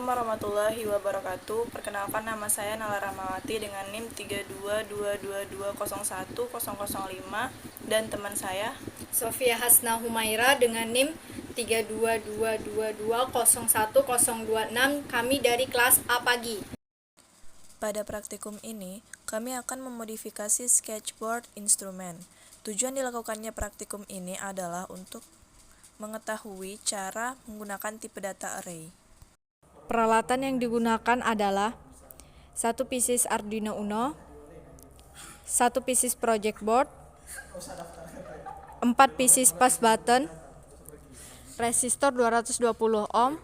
Assalamualaikum warahmatullahi wabarakatuh. Perkenalkan, nama saya Nala Ramawati dengan NIM 322220101005 dan teman saya Sofia Hasna Humaira dengan NIM 3222201026. Kami dari kelas A pagi. Pada praktikum ini, kami akan memodifikasi sketchboard instrumen. Tujuan dilakukannya praktikum ini adalah untuk mengetahui cara menggunakan tipe data array. Peralatan yang digunakan adalah 1 pieces Arduino Uno, 1 pieces project board, 4 pieces push button, resistor 220 ohm,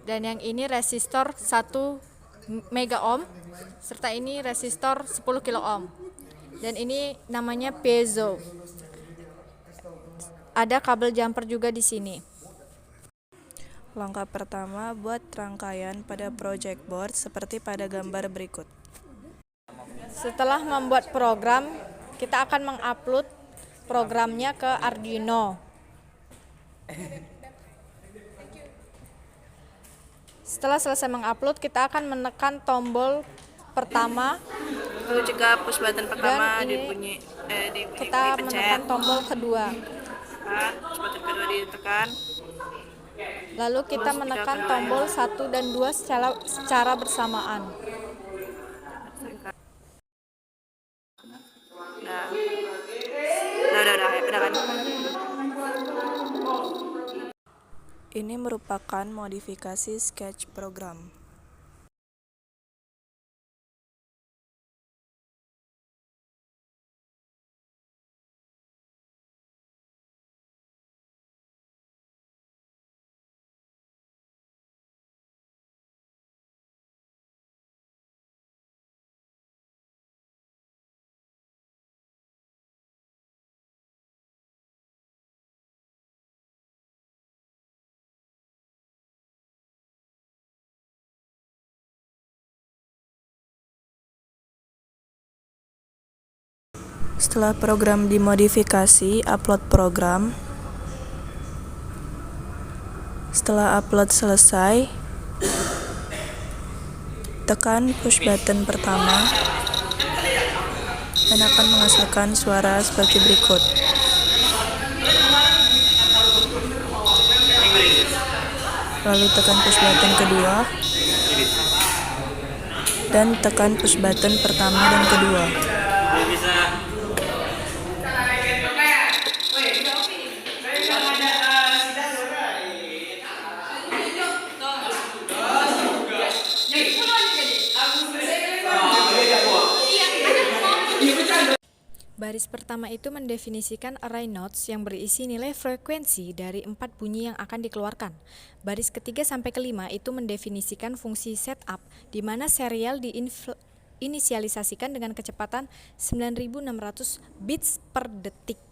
dan yang ini resistor 1 mega ohm, serta ini resistor 10 kilo ohm. Dan ini namanya piezo. Ada kabel jumper juga di sini. Langkah pertama, buat rangkaian pada project board seperti pada gambar berikut. Setelah membuat program, kita akan mengupload programnya ke Arduino. Setelah selesai mengupload, kita akan menekan tombol pertama. Lalu jika push button pertama Kita menekan tombol kedua. Push button kedua ditekan. Lalu kita menekan tombol 1 dan 2 secara bersamaan. Udah kan? Ini merupakan modifikasi sketch program. Setelah program dimodifikasi, upload program. Setelah upload selesai, tekan push button pertama dan akan menghasilkan suara seperti berikut. Lalu tekan push button kedua dan tekan push button pertama dan kedua. Baris pertama itu mendefinisikan array notes yang berisi nilai frekuensi dari 4 bunyi yang akan dikeluarkan. Baris ketiga sampai kelima itu mendefinisikan fungsi setup, di mana serial diinisialisasikan dengan kecepatan 9600 bits per detik.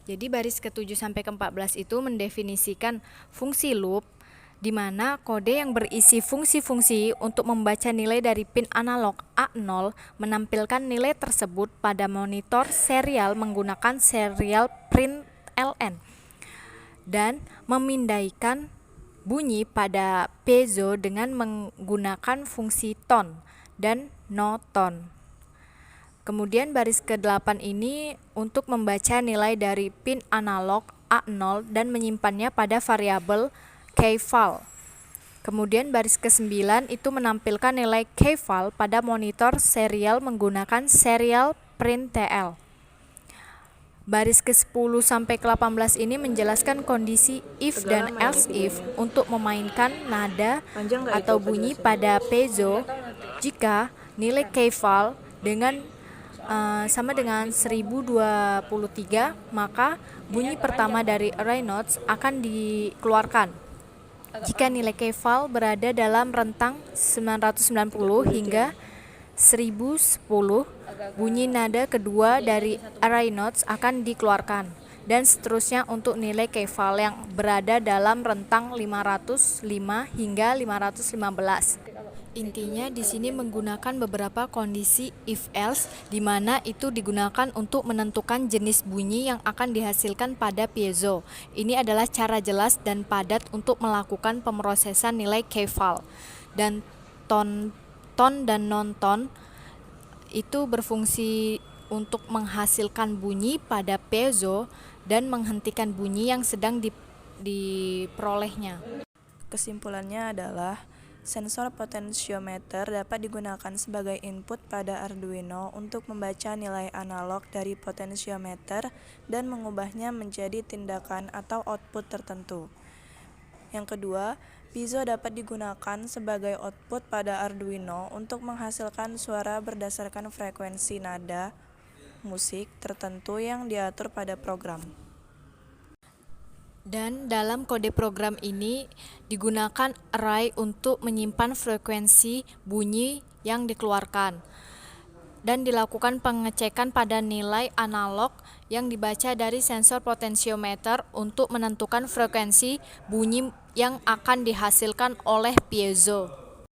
Jadi baris ke-7 sampai ke-14 itu mendefinisikan fungsi loop, di mana kode yang berisi fungsi-fungsi untuk membaca nilai dari pin analog A0 menampilkan nilai tersebut pada monitor serial menggunakan serial println dan memindaikan bunyi pada piezo dengan menggunakan fungsi tone dan no tone. Kemudian baris ke-8 ini untuk membaca nilai dari pin analog A0 dan menyimpannya pada variabel key-file. Kemudian baris ke-9 itu menampilkan nilai key-file pada monitor serial menggunakan serial println. Baris ke-10 sampai ke-18 ini menjelaskan kondisi if dan else if untuk memainkan nada atau bunyi pada piezo jika nilai key-file sama dengan 1023, maka bunyi pertama dari array notes akan dikeluarkan. Jika nilai key-file berada dalam rentang 990 hingga 1010, bunyi nada kedua dari array notes akan dikeluarkan, dan seterusnya untuk nilai key-file yang berada dalam rentang 505 hingga 515. Intinya di sini menggunakan beberapa kondisi if else di mana itu digunakan untuk menentukan jenis bunyi yang akan dihasilkan pada piezo. Ini adalah cara jelas dan padat untuk melakukan pemrosesan nilai kval. Dan ton dan non-ton itu berfungsi untuk menghasilkan bunyi pada piezo dan menghentikan bunyi yang sedang diperolehnya. Kesimpulannya adalah sensor potensiometer dapat digunakan sebagai input pada Arduino untuk membaca nilai analog dari potensiometer dan mengubahnya menjadi tindakan atau output tertentu. Yang kedua, piezo dapat digunakan sebagai output pada Arduino untuk menghasilkan suara berdasarkan frekuensi nada musik tertentu yang diatur pada program. Dan dalam kode program ini digunakan array untuk menyimpan frekuensi bunyi yang dikeluarkan. Dan dilakukan pengecekan pada nilai analog yang dibaca dari sensor potensiometer untuk menentukan frekuensi bunyi yang akan dihasilkan oleh piezo.